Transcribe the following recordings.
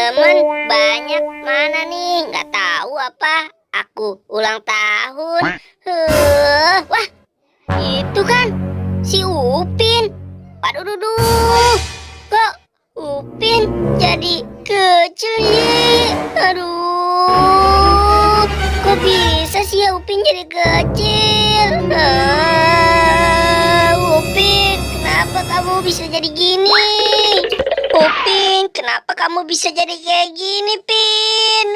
temen banyak mana nih? Nggak tahu apa? Aku ulang tahun. Wah, itu kan si Upin. Waduh, kok Upin jadi kecil ya? Aduh, kok bisa sih ya Upin jadi kecil? Upin, kenapa kamu bisa jadi gini? Upin, kenapa kamu bisa jadi kayak gini, Pin?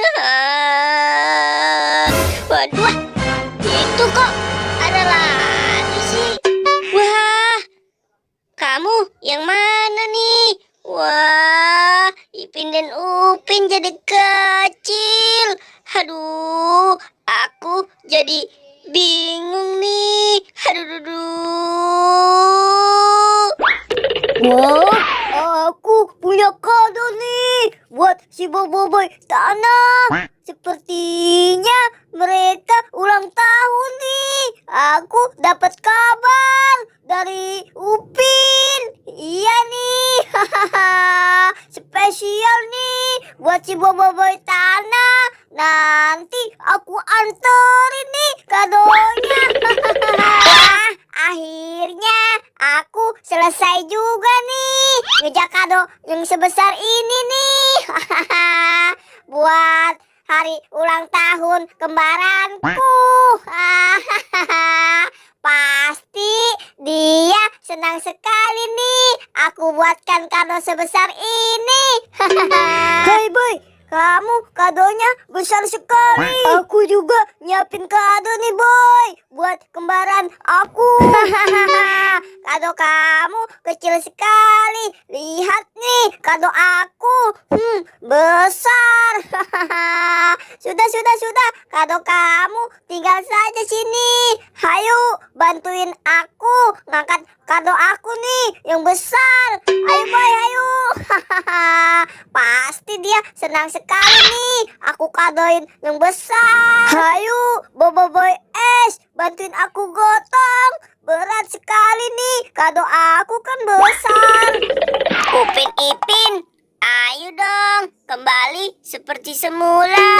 Waduh, itu kok ada lagi sih? Wah, kamu yang mana nih? Wah, Ipin dan Upin jadi kecil. Aduh, aku jadi bingung nih. Wah, aku punya kado nih buat si Boboiboy Tanah. Sepertinya mereka ulang tahun nih. Aku dapat kabar dari Upin. Iya nih, spesial nih buat si Boboiboy Tanah. Nanti aku anterin nih kadonya. Akhirnya aku selesai juga nih ngejak kado yang sebesar ini nih. Buat hari ulang tahun kembaranku. Pasti dia senang sekali nih aku buatkan kado sebesar ini. Hai boy, kamu kadonya besar sekali. Aku juga nyiapin kado nih boy buat kembaran aku. Kado kamu kecil sekali. Lihat nih kado aku. Besar. Sudah. Kado kamu tinggal saja sini. Hayu bantuin aku ngangkat kado aku nih yang besar. Ayo boy, ayo. Pasti dia senang sekali nih aku kadoin yang besar. Hayu Boboiboy S, bantuin aku gotong. Berat sekali nih kado aku kan besar. Upin Ipin, ayo dong kembali seperti semula.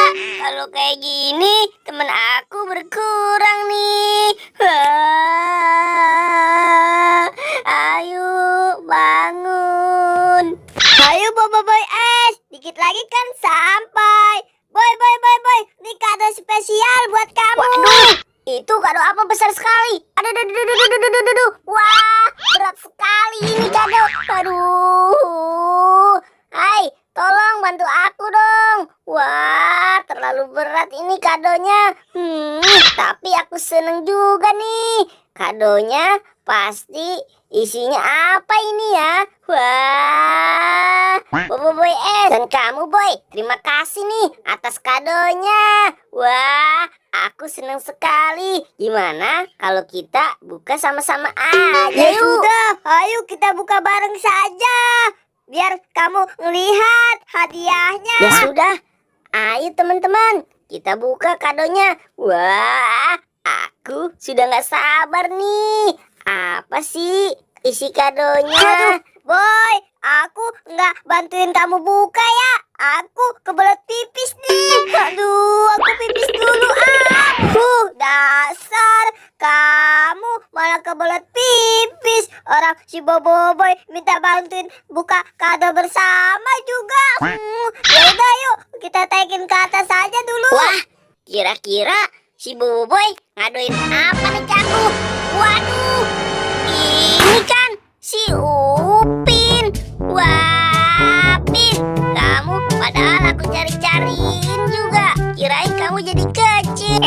Kalau kayak gini teman aku berkurang nih. Ayo bangun. Hayu Boboiboy S, dikit lagi kan sampai. Boy, ini kado spesial buat kamu. Waduh, itu kado apa besar sekali. Aduh. Wah, berat sekali ini kado. Aduh. Hai, tolong bantu aku dong. Wah, terlalu berat ini kadonya. Tapi aku seneng juga nih. Kadonya pasti isinya apa ini ya? Wah, Boboiboy S dan kamu boy, terima kasih nih atas kadonya. Wah, aku senang sekali. Gimana kalau kita buka sama-sama aja? Ya yuk. sudah, ayo kita buka bareng saja. Biar kamu ngelihat hadiahnya. Ya sudah, ayo teman-teman, kita buka kadonya. Wah, aku sudah nggak sabar nih. Apa sih isi kadonya? Aduh, boy, aku nggak bantuin kamu buka ya. Aku kebelet pipis nih. Aduh, aku pipis dulu. Dasar kamu malah kebelet pipis. Orang si Boboiboy minta bantuin buka kado bersama juga. Ya udah yuk, kita taikin ke atas saja dulu. Wah, kira-kira si Boboiboy ngadoin apa nih ke aku? Waduh, ini kan si Upin. Wah, Pin, kamu padahal aku cari-cariin juga. Kirain kamu jadi kecil.